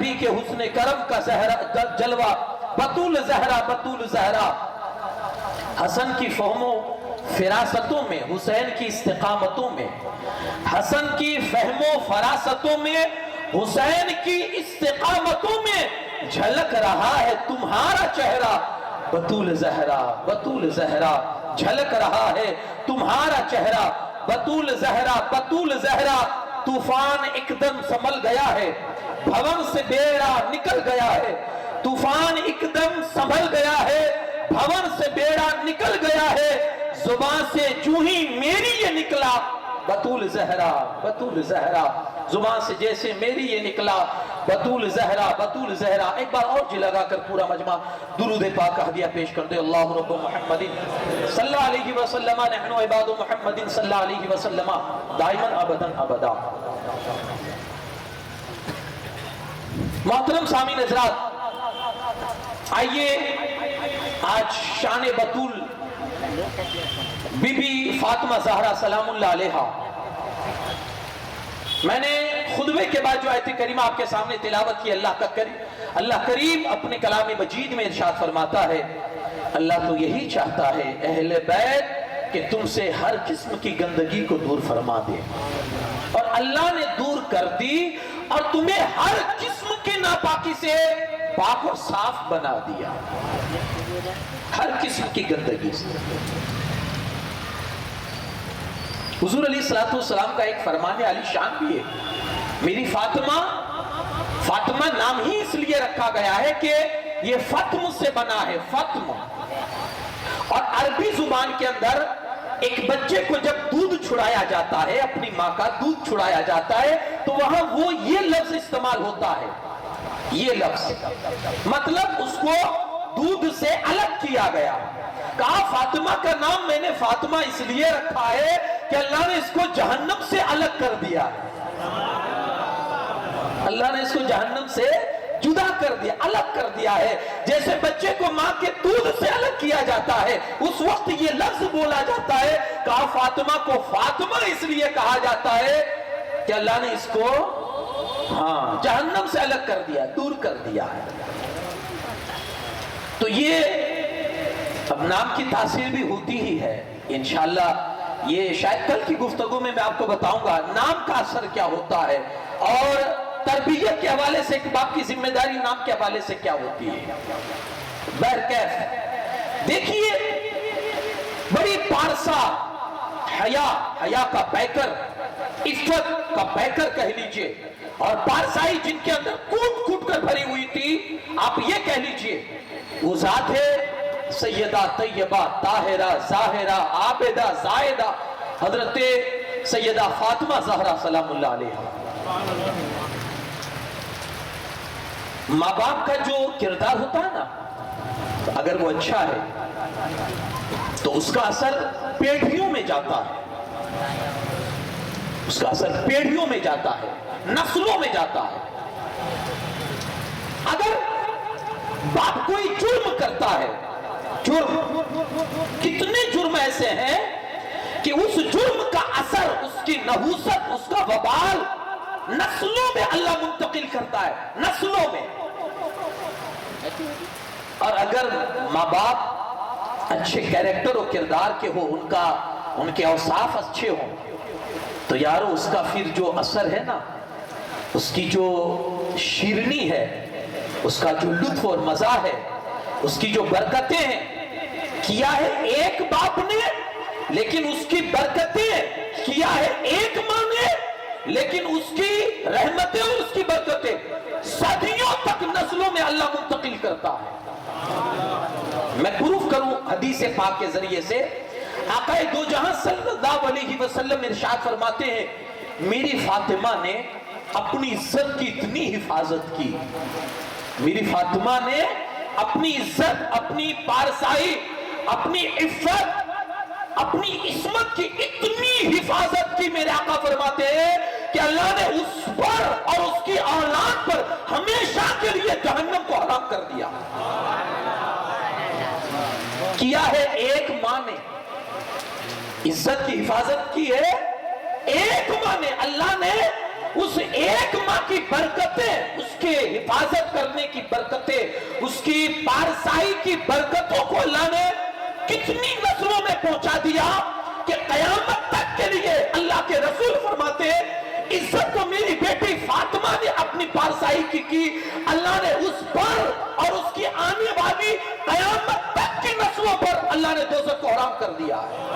نبی کے حسن کرم کا جلوہ، بطول زہرا بطول زہرا۔ حسن کی فہم و فراستوں میں، حسین کی استقامتوں میں، حسن کی فہم و فراستوں میں، حسین کی استقامتوں میں جھلک رہا ہے تمہارا چہرہ بطول زہرا بطول زہرا، جھلک رہا ہے تمہارا چہرہ بطول زہرا بطول زہرا۔ طوفان ایک دم سنبھل گیا ہے، بھون سے بیڑا نکل گیا ہے، طوفان ایک دم سنبھل گیا ہے، بھون سے بیڑا نکل گیا ہے، زبان سے جو ہی میری یہ نکلا بطول زہرا بطول زہرا، زبان سے جیسے میری یہ نکلا بطول زہرا بطول زہرا۔ ایک بار اور جی لگا کر پورا مجمع درود پاک کا ہدیہ پیش کر دے۔ اللہ رب محمد صلی اللہ علیہ وسلم، نحن عباد محمد صلی اللہ علیہ وسلم دائما ابدا ابدا۔ محترم سامعین حضرات، آئیے آج شان بطول بی بی فاطمہ زہرا سلام اللہ علیہا، میں نے خطبے کے بعد جو آیت کریمہ آپ کے سامنے تلاوت کی، اللہ کریم اپنے کلام مجید میں ارشاد فرماتا ہے، اللہ تو یہی چاہتا ہے اہل بیت کہ تم سے ہر قسم کی گندگی کو دور فرما دے، اور اللہ نے دور کر دی اور تمہیں ہر قسم کی ناپاکی سے پاک اور صاف بنا دیا، ہر قسم کی گندگی سے۔ حضور علیہ السلام کا ایک فرمان علی شان بھی ہے، میری فاطمہ، فاطمہ نام ہی اس لیے رکھا گیا ہے کہ یہ فتم سے بنا ہے، فتم۔ اور عربی زبان کے اندر ایک بچے کو جب دودھ چھڑایا جاتا ہے، اپنی ماں کا دودھ چھڑایا جاتا ہے، تو وہاں وہ یہ لفظ استعمال ہوتا ہے، یہ لفظ مطلب اس کو دودھ سے الگ کیا گیا۔ کہا فاطمہ کا نام میں نے فاطمہ اس لیے رکھا ہے کہ اللہ نے اس کو جہنم سے الگ کر دیا، اللہ نے اس کو جہنم سے جدا کر دیا، الگ کر دیا ہے۔ جیسے بچے کو ماں کے دودھ سے الگ کیا جاتا ہے، اس وقت یہ لفظ بولا جاتا ہے، کہا فاطمہ کو فاطمہ اس لیے کہا جاتا ہے کہ اللہ نے اس کو جہنم سے الگ کر دیا، دور کر دیا ہے۔ تو یہ اب نام کی تاثیر بھی ہوتی ہی ہے، انشاءاللہ یہ شاید کل کی گفتگو میں آپ کو بتاؤں گا نام کا اثر کیا ہوتا ہے، اور تربیت کے حوالے سے ایک باپ کی ذمہ داری نام کے حوالے سے کیا ہوتی ہے۔ بہرکیف دیکھیے، بڑی پارسا، حیا کا پیکر، عفت کا پیکر کہہ لیجئے، اور پارسائی جن کے اندر کوٹ کوٹ کر بھری ہوئی تھی، آپ یہ کہہ لیجئے وہ ذات ہے سیدہ طیبہ طاہرہ ظاہرہ عابدہ زاہدہ حضرت سیدہ فاطمہ زہرا سلام اللہ علیہ۔ ماں باپ کا جو کردار ہوتا ہے نا، اگر وہ اچھا ہے تو اس کا اثر پیڑھیوں میں جاتا ہے، اس کا اثر پیڑھیوں میں جاتا ہے، نسلوں میں جاتا ہے۔ اگر باپ کوئی جرم کرتا ہے، جرم، کتنے جرم ایسے ہیں کہ اس جرم کا اثر، اس کی نحوست، اس کا وبال نسلوں میں اللہ منتقل کرتا ہے، نسلوں میں۔ اور اگر ماں باپ اچھے کیریکٹر و کردار کے ہو، ان کے اوصاف اچھے ہوں، تو یارو اس کا پھر جو اثر ہے نا، اس کی جو شیرنی ہے، اس کا جو لطف اور مزہ ہے، اس کی جو برکتیں ہیں، کیا ہے ایک باپ نے لیکن اس کی برکتیں، کیا ہے ایک ماں نے لیکن اس کی رحمتیں اور اس کی برکتیں صدیوں تک نسلوں میں اللہ منتقل کرتا ہے۔ میں پروف کروں حدیث پاک کے ذریعے سے، آقا دو جہاں صلی اللہ علیہ وسلم ارشاد فرماتے ہیں، میری فاطمہ نے اپنی عزت کی اتنی حفاظت کی، میری فاطمہ نے اپنی عزت، اپنی پارسائی، اپنی عفت، اپنی عصمت کی اتنی حفاظت کی، میرے آقا فرماتے ہیں کہ اللہ نے اس پر اور اس کی اولاد پر ہمیشہ کے لیے جہنم کو حرام کر دیا۔ کیا ہے ایک ماں نے عزت کی حفاظت کی ہے، ایک ماں نے، اللہ نے اس ایک ماں کی برکتیں، اس کے حفاظت کرنے کی برکتیں، اس کی پارسائی کی برکتوں کو اللہ نے کتنی نسلوں میں پہنچا دیا کہ قیامت تک کے لیے اللہ کے رسول فرماتے ہیں عزت تو میری بیٹی فاطمہ نے اپنی پارسائی کی اللہ نے اس پر اور اس کی آنے والی قیامت تک کی نسلوں پر اللہ نے دوزخ کو حرام کر دیا ہے۔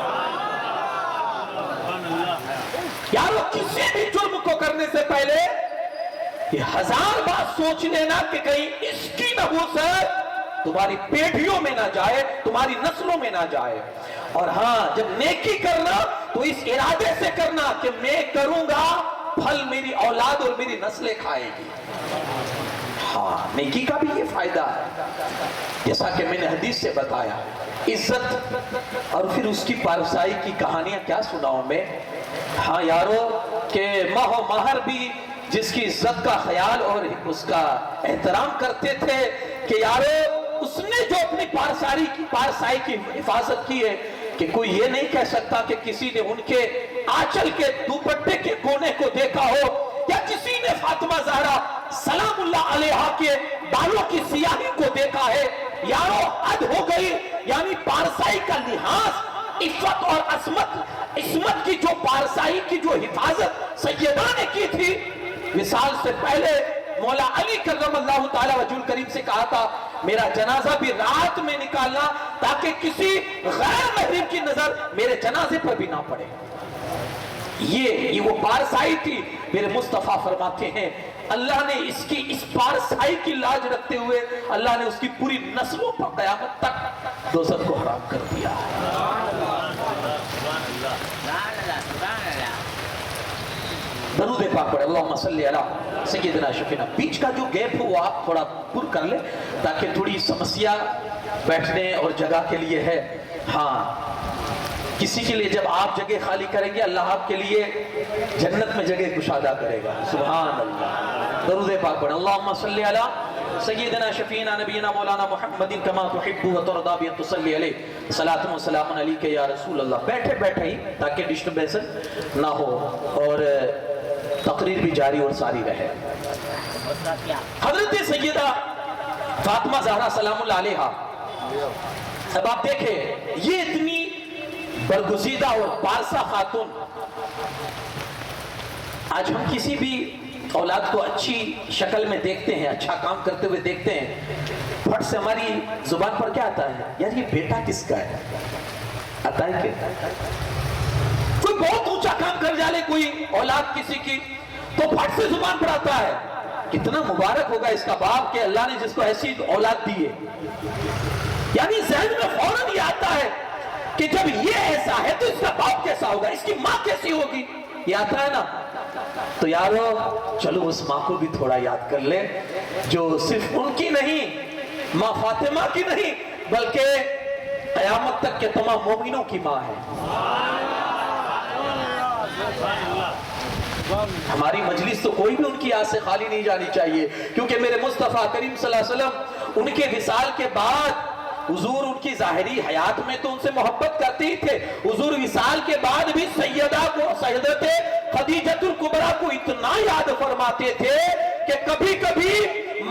یارو کسی بھی جرم کو کرنے سے پہلے یہ 1000 بار سوچ لینا کہ کہیں اس کی نحوست تمہاری پیڑھیوں میں نہ جائے، تمہاری نسلوں میں نہ جائے۔ اور ہاں جب نیکی کرنا تو اس ارادے سے کرنا کہ میں کروں گا، پھل میری اولاد اور میری نسلیں کھائے گی۔ ہاں نیکی کا بھی یہ فائدہ ہے، جیسا کہ میں نے حدیث سے بتایا، عزت اور پھر اس کی پارسائی کی کہانیاں کیا سناؤں میں۔ ہاں یارو کہ ماہ و ماہر بھی جس کی عزت کا خیال اور اس کا احترام کرتے تھے کہ یارو اس نے جو اپنی پارسائی کی حفاظت کی ہے کہ کوئی یہ نہیں کہہ سکتا کہ کسی نے ان کے آنچل کے دوپٹے کے کونے کو دیکھا ہو یا کسی نے فاطمہ زہرا سلام اللہ علیہا کے بالوں کی سیاہی کو دیکھا ہے۔ یارو حد ہو گئی، یعنی پارسائی کا لحاظ، عفت اور عصمت کی جو پارسائی کی جو حفاظت سیدہ نے کی تھی، وصال سے پہلے مولا علی کرم اللہ تعالی وجہ کریم سے کہا تھا میرا جنازہ بھی رات میں نکالنا تاکہ کسی غیر محرم کی نظر میرے جنازے پر بھی نہ پڑے۔ یہ وہ پارسائی تھی۔ میرے مصطفیٰ فرماتے ہیں اللہ نے اس پارسائی کی لاج رکھتے ہوئے اللہ نے اس کی پوری نسلوں پر قیامت تک دوزخ کو حرام کر دیا درود پاک پڑھے اللہم صلی علی سیدنا شفینا۔ بیچ کا جو گیپ ہو وہ آپ تھوڑا پر کر لیں تاکہ تھوڑی سمسیا بیٹھنے اور جگہ کے لیے ہے۔ ہاں کسی کے لیے جب آپ جگہ خالی کریں گے اللہ آپ کے لیے جنت میں جگہ کشادہ کرے گا۔ سبحان اللہ، درود پاک پڑھیں اللہم صلی علی سیدنا شفینا نبینا مولانا محمد کما تحب و ترضا بی ان تصلی علیہ صلاۃ و سلام علیک یا رسول اللہ۔ بیٹھے بیٹھے ہی تاکہ ڈسٹربنس نہ ہو اور تقریر بھی جاری اور ساری رہے۔ حضرت سیدہ فاطمہ زہرا سلام اللہ علیہا، اب آپ دیکھیں یہ اتنی برگزیدہ اور پارسا خاتون، آج ہم کسی بھی اولاد کو اچھی شکل میں دیکھتے ہیں، اچھا کام کرتے ہوئے دیکھتے ہیں، پھٹ سے ہماری زبان پر کیا آتا ہے؟ یار یہ بیٹا کس کا ہے؟ آتا ہے کہ کوئی بہت اونچا کام کر جالے کوئی اولاد کسی کی تو پھٹ سے زبان پر آتا ہے کتنا مبارک ہوگا اس کا باپ کہ اللہ نے جس کو ایسی اولاد دی ہے۔ یعنی ذہن میں فوراً یہ آتا ہے کہ جب یہ ایسا ہے تو اس کا باپ کیسا ہوگا، اس کی ماں کیسی ہوگی، یہ آتا ہے نا۔ تو یارو چلو اس ماں کو بھی تھوڑا یاد کر لیں جو صرف ان کی نہیں، ماں فاطمہ کی نہیں بلکہ قیامت تک کے تمام مومنوں کی ماں ہے۔ ہماری مجلس تو کوئی بھی ان کی یاد سے خالی نہیں جانی چاہیے، کیونکہ میرے مصطفیٰ کریم صلی اللہ علیہ وسلم ان کے وصال کے بعد حضور ان کی ظاہری حیات میں تو ان سے محبت کرتے ہی تھے، حضور وصال کے بعد بھی سیدہ کو سیدت خدیجۃ الکبریٰ کو اتنا یاد فرماتے تھے کہ کبھی کبھی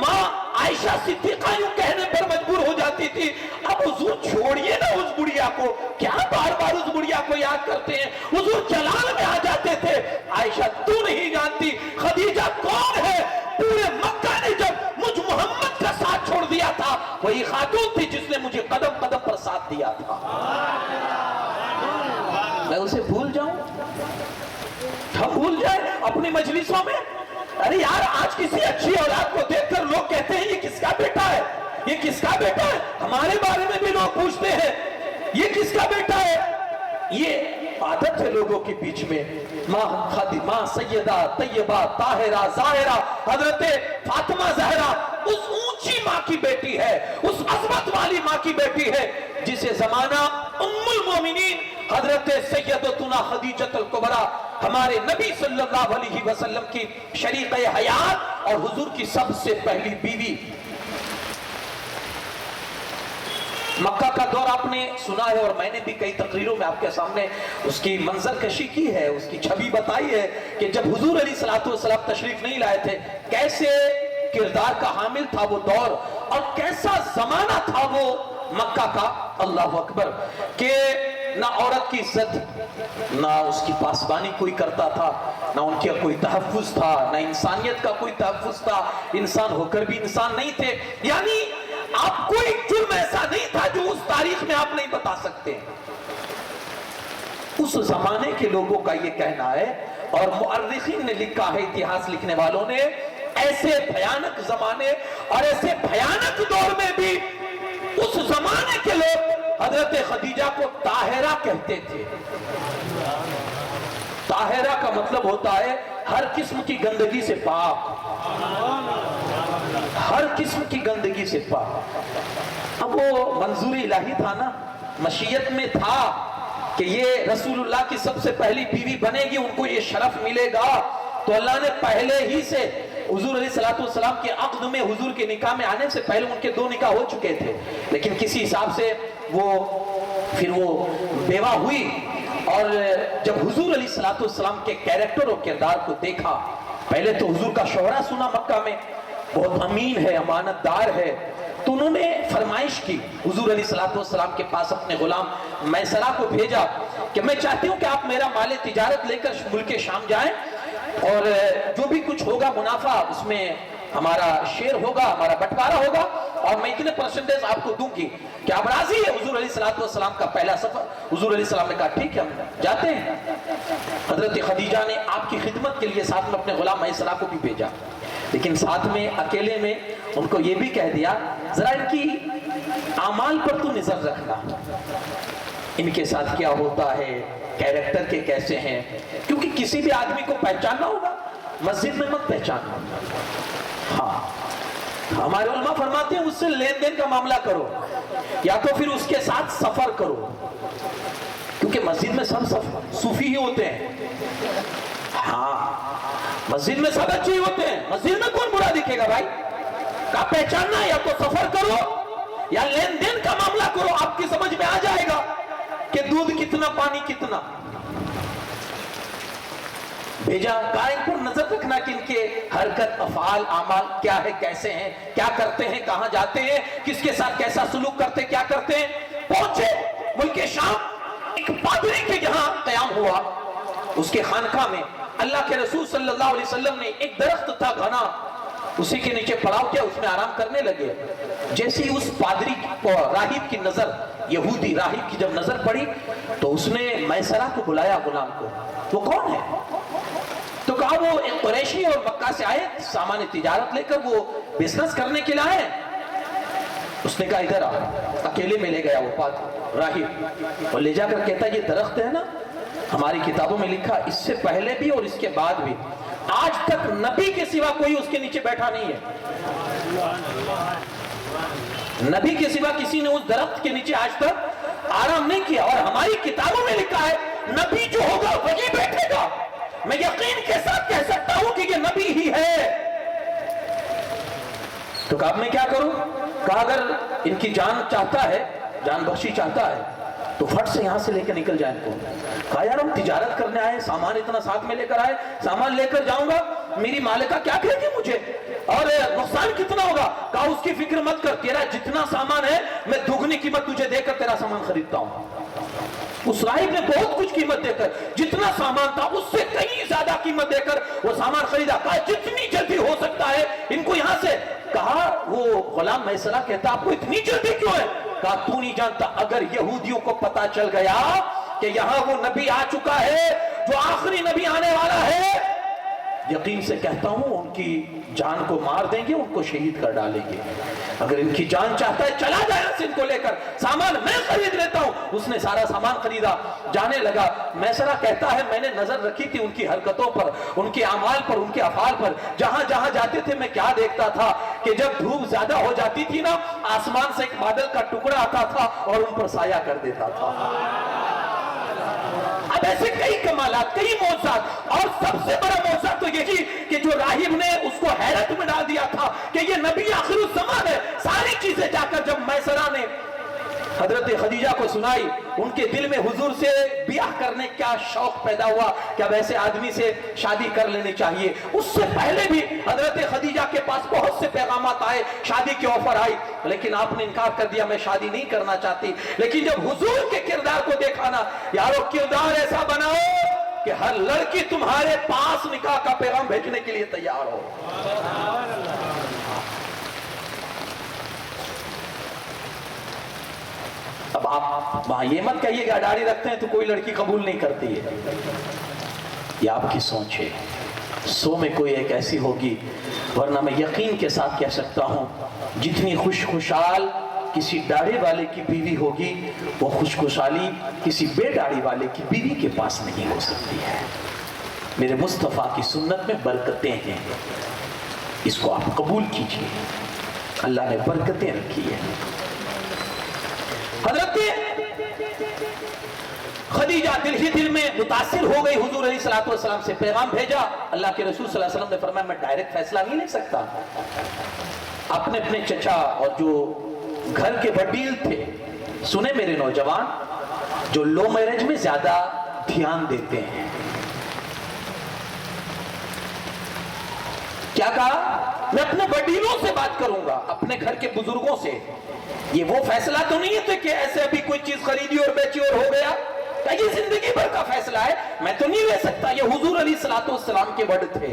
ماں عائشہ صدیقہ یوں کہنے پر مجبور ہو جاتی تھی اب حضور چھوڑیے نا اس بڑھیا کو، کیا بار بار اس بڑھیا کو یاد کرتے ہیں، حضور جلال میں آ جاتے تھے۔ عائشہ تو نہیں جانتی خدیجہ کون ہے، پورے مکہ نے جب مجھ محمد کا ساتھ چھوڑ دیا تھا وہی خاتون تھی جس نے مجھے قدم قدم پر ساتھ دیا تھا۔ میں اسے بھول جاؤں، ہم بھول جائیں اپنی مجلسوں میں؟ ارے یار آج کسی اچھی اولاد کو دیکھ کر لوگ کہتے ہیں یہ کس کا بیٹا ہے، یہ کس کا بیٹا ہے، ہمارے بارے میں بھی لوگ پوچھتے ہیں یہ کس کا بیٹا ہے۔ یہ عادت ہے لوگوں کے بیچ میں۔ ماں سیدہ طیبہ طاہرہ ظاہرہ حضرت فاطمہ زہرا اس اونچی ماں کی بیٹی ہے، اس عظمت والی ماں کی بیٹی ہے جسے زمانہ ام المومنین حضرت سیدتنا خدیجۃ الکبریٰ ہمارے نبی صلی اللہ علیہ وسلم کی شریک حیات اور حضور کی سب سے پہلی بیوی مکہ کا دور آپ نے سنا ہے اور میں نے بھی کئی تقریروں میں آپ کے سامنے اس کی منظر کشی کی ہے، اس کی چھبی بتائی ہے کہ جب حضور علیہ الصلوۃ والسلام تشریف نہیں لائے تھے کیسے کردار کا حامل تھا وہ دور اور کیسا زمانہ تھا وہ مکہ کا، اللہ اکبر، کہ نہ عورت کی عزت، نہ اس کی پاسبانی کوئی کرتا تھا، نہ ان کا کوئی تحفظ تھا، نہ انسانیت کا کوئی تحفظ تھا، انسان ہو کر بھی انسان نہیں تھے، یعنی آپ کوئی جرم ایسا نہیں تھا جو اس تاریخ میں آپ نہیں بتا سکتے۔ اس زمانے کے لوگوں کا یہ کہنا ہے اور مؤرخین نے لکھا ہے، اتہاس لکھنے والوں نے، ایسے بھیانک زمانے اور ایسے بھیانک دور میں بھی اس زمانے کے لوگ حضرت خدیجہ کو طاہرہ کہتے تھے۔ طاہرہ کا مطلب ہوتا ہے ہر قسم کی گندگی سے پاک، ہر قسم کی گندگی سے پاک۔ اب وہ منظور الہی تھا نا، مشیت میں تھا کہ یہ رسول اللہ کی سب سے پہلی بیوی بنے گی، ان کو یہ شرف ملے گا، تو اللہ نے پہلے ہی سے حضور علیہ السلام کے عقد میں، حضور کے نکاح میں آنے سے پہلے ان کے 2 نکاح ہو چکے تھے، لیکن کسی حساب سے پھر وہ بیوہ ہوئی، اور جب حضور علیہ السلام کے کیریکٹر اور کردار کو دیکھا، پہلے تو حضور کا شہرہ سنا مکہ میں، بہت امین ہے، امانت دار ہے، تو انہوں نے فرمائش کی حضور علیہ السلام کے پاس، اپنے غلام میسرہ کو بھیجا کہ میں چاہتی ہوں کہ آپ میرا مال تجارت لے کر ملک شام جائیں، اور جو بھی کچھ ہوگا منافع اس میں ہمارا شیئر ہوگا، ہمارا بٹوارہ ہوگا، اور میں اتنے پرسنٹیج آپ کو دوں گی، کہ آپ راضی ہے؟ حضور علیہ السلام کا پہلا سفر، حضور علیہ السلام نے کہا ٹھیک ہے ہم جاتے ہیں۔ حضرت خدیجہ نے آپ کی خدمت کے لیے ساتھ میں اپنے غلام میسرہ کو بھی بھیجا، لیکن ساتھ میں اکیلے میں ان کو یہ بھی کہہ دیا ذرا ان کی اعمال پر تو نظر رکھنا، ان کے ساتھ کیا ہوتا ہے، کیریکٹر کے کیسے ہیں، کیونکہ کسی بھی آدمی کو پہچاننا ہوگا، مسجد میں مت پہچاننا۔ ہاں، ہمارے علماء فرماتے ہیں اس سے لین دین کا معاملہ کرو، یا تو پھر اس کے ساتھ سفر کرو، کیونکہ مسجد میں سب صوفی ہی ہوتے ہیں۔ ہاں، مسجد میں سب اچھے ہی ہوتے ہیں، مسجد میں کون برا دکھے گا بھائی؟ کا پہچاننا، یا تو سفر کرو یا لین دین کا معاملہ کرو، آپ کی سمجھ میں آ جائے گا کہ دودھ کتنا، پانی کتنا۔ بھیجا، قائم پر نظر رکھنا کہ ان کے حرکت، افعال، اعمال کیا ہے، کیسے ہیں، کیا کرتے ہیں، کہاں جاتے ہیں، کس کے ساتھ کیسا سلوک کرتے، کیا کرتے ہیں۔ پہنچے ملک شام، ایک پادری کے جہاں قیام ہوا، اس کے خانقاہ میں اللہ کے رسول صلی اللہ علیہ وسلم نے، ایک درخت تھا گھنا، اسی کے نیچے پڑاؤ کیا، اس میں آرام کرنے لگے۔ جیسے ہی اس پادری کو، راہب کی نظر، یہودی راہب کی جب نظر پڑی، تو اس نے میسرہ کو بلایا، غلام کو، وہ کون ہے؟ تو کہا وہ ایک قریشی اور مکہ سے آئے، سامان تجارت لے کر وہ بزنس کرنے کے لیے آئے۔ اس نے کہا ادھر آ، اکیلے میں لے گیا وہ پادری راہب، اور لے جا کر کہتا یہ درخت ہے نا، ہماری کتابوں میں لکھا اس سے پہلے بھی اور اس کے بعد بھی آج تک نبی کے سوا کوئی اس کے نیچے بیٹھا نہیں ہے، نبی کے سوا کسی نے اس درخت کے نیچے آج تک آرام نہیں کیا، اور ہماری کتابوں میں لکھا ہے نبی جو ہوگا وہی بیٹھے گا۔ میں یقین کے ساتھ کہہ سکتا ہوں کہ یہ نبی ہی ہے۔ تو کہا میں کیا کروں؟ کہا اگر ان کی جان چاہتا ہے، جان بخشی چاہتا ہے، تو فٹ سے یہاں سے لے کے نکل جائیں کو۔ کہا یار ہم تجارت کرنے آئے، سامان اتنا ساتھ میں لے کر آئے، سامان لے کر جاؤں گا، میری مالکہ کیا کہے گی مجھے، اور نقصان کتنا ہوگا؟ کہا اس کی فکر مت کر، تیرا جتنا سامان ہے میں دگنی قیمت تجھے دے کر تیرا سامان خریدتا ہوں۔ اس راہب نے بہت کچھ قیمت دے کر، جتنا سامان تھا اس سے کئی زیادہ قیمت دے کر وہ سامان خریدا۔ کہا جتنی جلدی ہو سکتا ہے ان کو یہاں سے۔ کہا وہ غلام میسرہ کہتا آپ کو اتنی جلدی کیوں ہے؟ کہا تو نہیں جانتا، اگر یہودیوں کو پتا چل گیا کہ یہاں وہ نبی آ چکا ہے جو آخری نبی آنے والا ہے، یقین سے کہتا ہوں ان کی جان کو مار دیں گے، ان کو شہید کر ڈالیں گے۔ اگر ان کی جان چاہتا ہے چلا جائے سے ان کو لے کر، سامان میں خرید لیتا ہوں۔ اس نے سارا سامان خریدا، جانے لگا۔ میسرہ کہتا ہے میں نے نظر رکھی تھی ان کی حرکتوں پر، ان کے اعمال پر، ان کے افعال پر، جہاں جہاں جاتے تھے میں کیا دیکھتا تھا کہ جب دھوپ زیادہ ہو جاتی تھی نا، آسمان سے ایک بادل کا ٹکڑا آتا تھا اور ان پر سایہ کر دیتا تھا۔ اب ایسے کئی کمالات، کئی معجزات، اور سب سے بڑا معجزہ تو یہی کہ جو راہب نے اس کو حیرت میں ڈال دیا تھا کہ یہ نبی آخر الزمان ہے۔ ساری چیزیں جا کر جب میسرہ نے حضرت خدیجہ کو سنائی، ان کے دل میں حضور سے بیاہ کرنے کا شوق پیدا ہوا کہ اب ایسے آدمی سے شادی کر لینی چاہیے۔ اس سے پہلے بھی حضرت خدیجہ کے پاس بہت سے پیغامات آئے، شادی کی آفر آئی، لیکن آپ نے انکار کر دیا، میں شادی نہیں کرنا چاہتی۔ لیکن جب حضور کے کردار کو دیکھا نا، یارو کردار ایسا بناؤ کہ ہر لڑکی تمہارے پاس نکاح کا پیغام بھیجنے کے لیے تیار ہو۔ اب آپ وہاں یہ مت کہیے کہ داڑھی رکھتے ہیں تو کوئی لڑکی قبول نہیں کرتی ہے، یہ آپ کی سوچ ہے۔ 100 میں کوئی ایک ایسی ہوگی، ورنہ میں یقین کے ساتھ کہہ سکتا ہوں جتنی خوشحال کسی داڑھی والے کی بیوی ہوگی، وہ خوشحالی کسی بے داڑھی والے کی بیوی کے پاس نہیں ہو سکتی ہے۔ میرے مصطفیٰ کی سنت میں برکتیں ہیں، اس کو آپ قبول کیجئے، اللہ نے برکتیں رکھی ہیں۔ حضرت خدیجہ دل ہی دل میں متاثر ہو گئی، حضور علیہ السلام سے پیغام بھیجا۔ اللہ کے رسول صلی اللہ علیہ وسلم نے فرمایا میں ڈائریکٹ فیصلہ نہیں لے سکتا، اپنے چچا اور جو گھر کے وڈیل تھے، سنے میرے نوجوان، جو لو میرج میں زیادہ دھیان دیتے ہیں، کیا کہا؟ میں اپنے وڈیلوں سے بات کروں گا، اپنے گھر کے بزرگوں سے۔ یہ وہ فیصلہ تو نہیں ہے کہ ایسے ابھی کوئی چیز خریدی اور بیچی اور ہو گیا، یہ زندگی بھر کا فیصلہ ہے، میں تو نہیں لے سکتا۔ یہ حضور علیہ السلام کے ورڈ تھے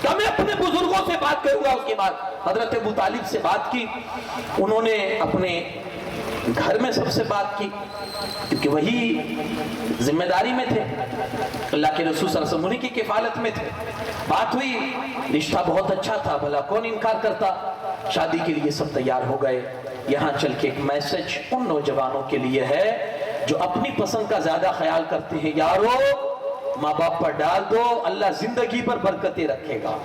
کہ میں اپنے بزرگوں سے بات کروں گا۔ اس کے بعد حضرت ابو طالب سے بات کی، انہوں نے اپنے گھر میں سب سے بات کی، کیونکہ وہی ذمہ داری میں تھے، اللہ کے رسول صلی اللہ علیہ وسلم کی کفالت میں تھے۔ بات ہوئی، رشتہ بہت اچھا تھا، بھلا کون انکار کرتا۔ شادی کے لیے سب تیار ہو گئے۔ یہاں چل کے ایک میسج ان نوجوانوں کے لیے ہے جو اپنی پسند کا زیادہ خیال کرتے ہیں، یارو ماں باپ پر ڈال دو، اللہ زندگی پر برکتیں رکھے گا۔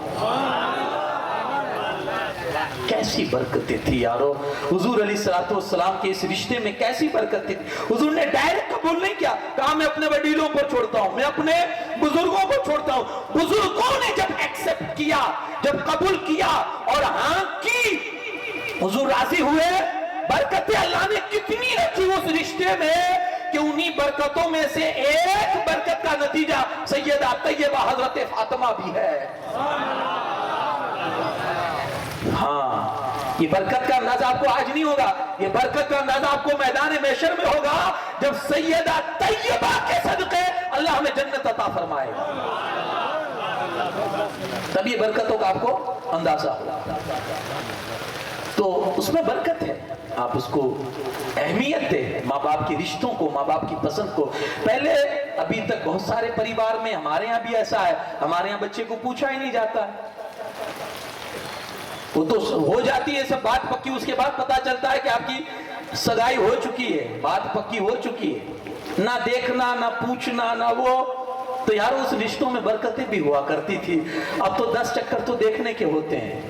کیسی برکتیں تھی یارو، حضور علیہ السلام کے اس رشتے میں کیسی برکتیں تھی۔ حضور نے ڈائریکٹ قبول نہیں کیا، کہا میں اپنے وڈیلوں کو چھوڑتا ہوں، میں اپنے بزرگوں کو چھوڑتا ہوں۔ بزرگوں نے جب ایکسپٹ کیا، جب قبول کیا اور ہاں کی، حضور راضی ہوئے۔ برکتیں اللہ نے کتنی رکھی اس رشتے میں کہ انہی برکتوں میں سے ایک برکت کا نتیجہ سیدہ طیبہ حضرت فاطمہ بھی ہے۔ ہاں، یہ برکت کا اندازہ آپ کو آج نہیں ہوگا، یہ برکت کا اندازہ آپ کو میدان محشر میں ہوگا، جب سیدہ طیبہ کے صدقے اللہ ہمیں جنت عطا فرمائے گا، تب یہ برکتوں کا آپ کو اندازہ ہوگا۔ تو اس میں برکت ہے، آپ اس کو اہمیت دیں، ماں باپ کے رشتوں کو، ماں باپ کی پسند کو۔ پہلے ابھی تک بہت سارے پریوار میں، ہمارے ہاں بھی ایسا ہے، ہمارے ہاں بچے کو پوچھا ہی نہیں جاتا ہے، وہ تو ہو جاتی ہے سب بات پکی، اس کے بعد پتا چلتا ہے کہ آپ کی سگائی ہو چکی ہے، بات پکی ہو چکی ہے، نہ دیکھنا نہ پوچھنا نہ وہ۔ تو یار اس رشتوں میں برکتیں بھی ہوا کرتی تھی، اب تو 10 چکر تو دیکھنے کے ہوتے ہیں۔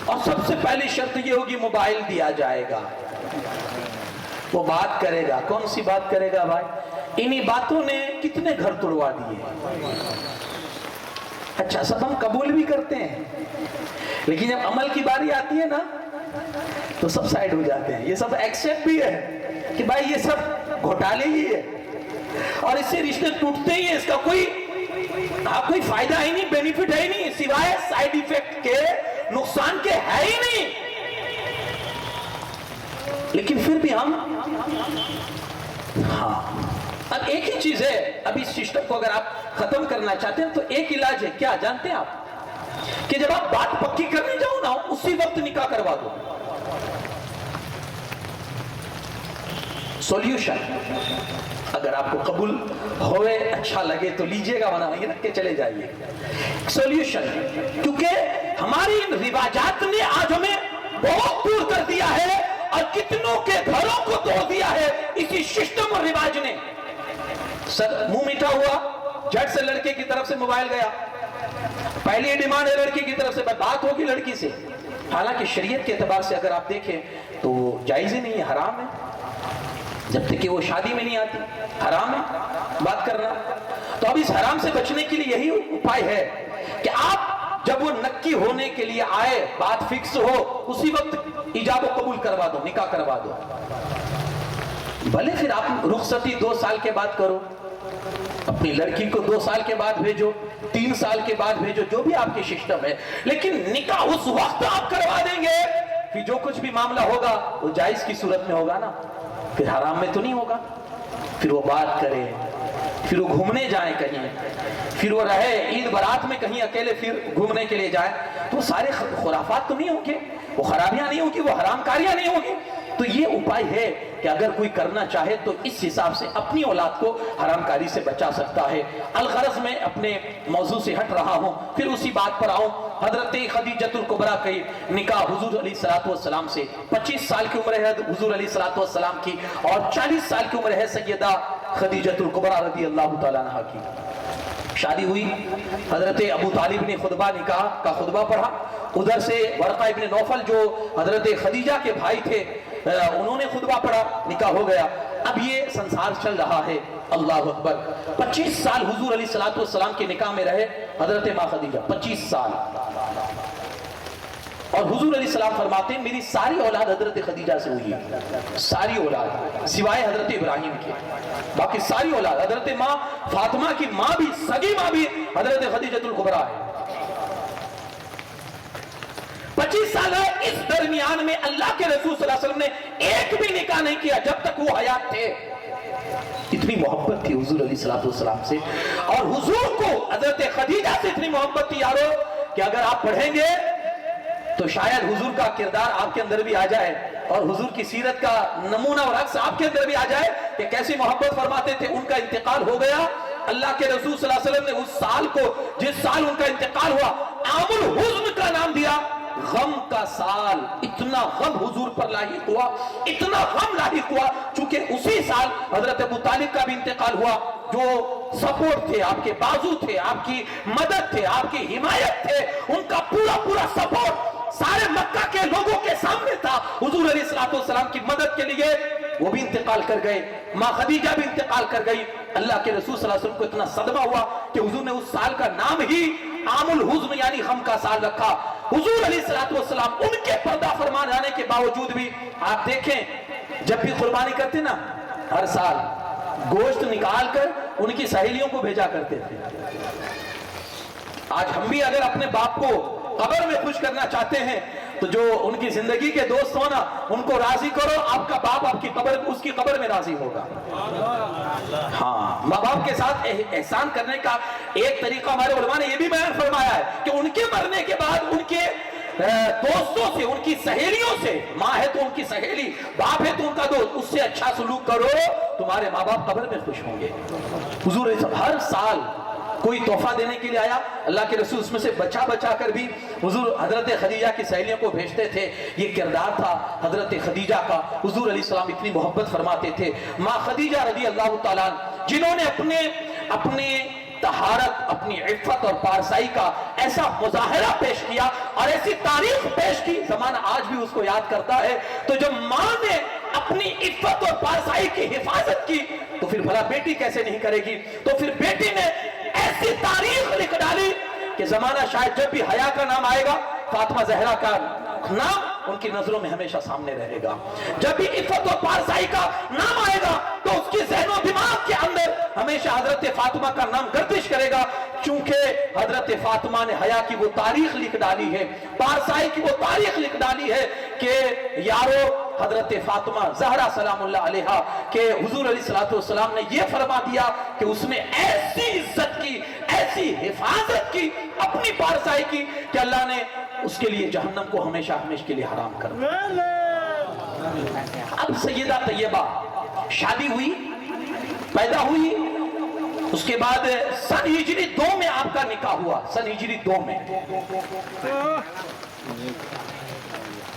اور سب سے پہلی شرط یہ ہوگی موبائل دیا جائے گا، وہ بات کرے گا۔ کون سی بات کرے گا بھائی؟ انہی باتوں نے کتنے گھر توڑوا دیے۔ اچھا سب ہم قبول بھی کرتے ہیں، لیکن جب عمل کی باری آتی ہے نا تو سب سائیڈ ہو جاتے ہیں۔ یہ سب ایکسپٹ بھی ہے کہ بھائی یہ سب گھوٹالے ہی ہے، اور اس سے رشتے ٹوٹتے ہی ہیں، اس کا کوئی فائدہ ہی نہیں، بینیفٹ ہے ہی نہیں، سوائے سائیڈ ایفیکٹ کے، نقصان کے ہے ہی نہیں۔ لیکن پھر بھی ہم اب ایک ہی چیز ہے، اب اس سسٹم کو اگر آپ ختم کرنا چاہتے ہیں تو ایک علاج ہے، کیا جانتے ہیں آپ؟ کہ جب آپ بات پکی کرنے جاؤ نا، اسی وقت نکاح کروا دو۔ سولوشن، اگر آپ کو قبول ہوئے اچھا لگے تو لیجئے گا، ورنہ یہ رکھ کے چلے جائیے۔ سولوشن، کیونکہ ہماری رواجات نے آج ہمیں بہت دور کر دیا ہے، اور کتنوں کے گھروں کو توڑ دیا ہے اسی سسٹم اور رواج نے۔ سر منہ میٹھا ہوا، جھٹ سے لڑکے کی طرف سے موبائل گیا، پہلی ڈیمانڈ ہے لڑکی کی طرف سے، بات ہوگی لڑکی سے، حالانکہ شریعت کے اعتبار سے اگر آپ دیکھیں تو جائز ہی نہیں ہے، حرام ہے، جب تک کہ وہ شادی میں نہیں آتی حرام ہے بات کرنا۔ تو اب اس حرام سے بچنے کے لیے یہی اپائے ہے کہ آپ جب وہ نکی ہونے کے لیے آئے، بات فکس ہو، اسی وقت ایجاب و قبول کروا دو، نکاح کروا دو۔ بھلے پھر آپ رخصتی 2 سال کے بعد کرو، اپنی لڑکی کو 2 سال کے بعد بھیجو، 3 سال کے بعد بھیجو، جو بھی آپ کی سسٹم ہے، لیکن نکاح اس وقت آپ کروا دیں گے کہ جو کچھ بھی معاملہ ہوگا وہ جائز کی صورت میں ہوگا نا، پھر حرام میں تو نہیں ہوگا۔ پھر وہ بات کرے، پھر وہ گھومنے جائیں کہیں، پھر وہ رہے عید برات میں کہیں اکیلے پھر گھومنے کے لیے جائیں، تو سارے خرافات تو نہیں ہوں گے، وہ خرابیاں نہیں ہوں گی، وہ حرام کاریاں نہیں ہوں گی۔ تو یہ اپائے ہے کہ اگر کوئی کرنا چاہے تو اس حساب سے اپنی اولاد کو حرام کاری سے بچا سکتا ہے۔ الغرض میں اپنے موضوع سے ہٹ رہا ہوں، پھر اسی بات پر آؤں۔ حضرت خدیجۃ الکبریٰ کی نکاح حضور علیہ السلام سے 25 سال کی عمر ہے حضور علیہ السلام کی، اور 40 سال کی عمر ہے سیدہ خدیجۃ الکبریٰ رضی اللہ تعالیٰ عنہا کی۔ شادی ہوئی، حضرت ابو طالب نے خطبہ نکاح کا خطبہ پڑھا، ادھر سے ورقہ ابن نوفل جو حضرت خدیجہ کے بھائی تھے انہوں نے خطبہ پڑھا، نکاح ہو گیا۔ اب یہ سنسار چل رہا ہے، اللہ اکبر۔ 25 سال حضور علیہ السلام کے نکاح میں رہے حضرت ماں خدیجہ، 25 سال، اور حضور علیہ السلام فرماتے ہیں میری ساری اولاد حضرت خدیجہ سے ہوئی ہے، ساری اولاد سوائے حضرت ابراہیم کے، باقی ساری اولاد، حضرت ماں فاطمہ کی ماں بھی، سگی ماں بھی حضرت خدیجۃ الکبریٰ ہے۔ 25 سال ہے، اس درمیان میں اللہ کے رسول صلی اللہ علیہ وسلم نے ایک بھی نکاح نہیں کیا جب تک وہ حیات تھے۔ اتنی محبت تھی حضور علیہ السلام سے، اور حضور کو حضرت خدیجہ سے اتنی محبت تھی یارو کہ اگر آپ پڑھیں گے تو شاید حضور کا کردار آپ کے اندر بھی آ جائے، اور حضور کی سیرت کا نمونہ اور عکس آپ کے اندر بھی آ جائے کہ کیسی محبت فرماتے تھے۔ ان کا انتقال ہو گیا، اللہ کے رسول صلی اللہ علیہ وسلم نے اس سال کو، جس سال ان کا انتقال ہوا، عام الحزن کا نام دیا، غم کا سال۔ اتنا غم حضور پر لاحق ہوا، اتنا غم لاحق ہوا، چونکہ اسی سال حضرت ابو طالب کا بھی انتقال ہوا، جو سپورٹ تھے، آپ کے بازو تھے، آپ کی مدد تھے، آپ کی حمایت تھے، ان کا پورا سپورٹ سارے مکہ کے لوگوں کے سامنے تھا حضور علیہ السلام کی مدد کے لیے۔ وہ بھی انتقال کر گئے، ماں خدیجہ بھی انتقال کر گئی۔ اللہ کے رسول صلی اللہ علیہ وسلم کو اتنا صدمہ ہوا کہ حضور نے اس سال کا نام ہی عام الحزن یعنی غم کا سال رکھا۔ حضور علیہ السلام ان کے پردہ فرمان آنے کے باوجود بھی، آپ دیکھیں جب بھی قربانی کرتے نا، ہر سال گوشت نکال کر ان کی سہیلیوں کو بھیجا کرتے تھے۔ آج ہم بھی اگر اپنے باپ کو قبر میں خوش کرنا چاہتے ہیں تو جو ان کی زندگی کے دوست ہونا ان کو راضی کرو، آپ کا باپ آپ کی قبر، اس کی قبر میں راضی ہوگا۔ ہاں، ماں باپ کے ساتھ احسان کرنے کا ایک طریقہ ہمارے علماء نے یہ بھی بیان فرمایا ہے کہ ان کے مرنے کے بعد ان کے دوستوں سے، ان کی سہیلیوں سے، ماں ہے تو ان کی سہیلی، باپ ہے تو ان کا دوست، اس سے اچھا سلوک کرو، تمہارے ماں باپ قبر میں خوش ہوں گے۔ حضور ہر سال کوئی تحفہ دینے کے لیے آیا، اللہ کے رسول اس میں سے بچا کر بھی حضور حضرت خدیجہ کی سہیلیوں کو بھیجتے تھے۔ یہ کردار تھا حضرت خدیجہ کا۔ حضور علیہ السلام اتنی محبت فرماتے تھے۔ ماں خدیجہ رضی اللہ تعالیٰ جنہوں نے اپنے طہارت، اپنی عفت اور پارسائی کا ایسا مظاہرہ پیش کیا اور ایسی تاریخ پیش کی، زمانہ آج بھی اس کو یاد کرتا ہے۔ تو جب ماں نے اپنی عفت اور پارسائی کی حفاظت کی تو پھر بھلا بیٹی کیسے نہیں کرے گی؟ تو پھر بیٹی نے ایسی تاریخ لکھ ڈالی کہ زمانہ شاید جب بھی حیا کا نام آئے گا، فاطمہ زہرا کا نام ان کی نظروں میں ہمیشہ سامنے رہے گا۔ جب بھی عفت و پارسائی کا نام آئے گا تو اس کی ذہن و دماغ کے اندر ہمیشہ حضرت فاطمہ کا نام گردش کرے گا، چونکہ حضرت فاطمہ نے حیا کی وہ تاریخ لکھ ڈالی ہے، پارسائی کی وہ تاریخ لکھ ڈالی ہے کہ یارو حضرت فاطمہ زہرا سلام اللہ علیہا کہ حضور علیہ السلام نے یہ فرما دیا کہ اس نے ایسی عزت کی، ایسی حفاظت کی اپنی پارسائی کی کہ اللہ نے اس کے لیے جہنم کو ہمیشہ کے لیے حرام کر دیا۔ اب سیدہ طیبہ شادی ہوئی، پیدا ہوئی، اس کے بعد سن ہجری 2 میں آپ کا نکاح ہوا، سن ہجری 2 میں۔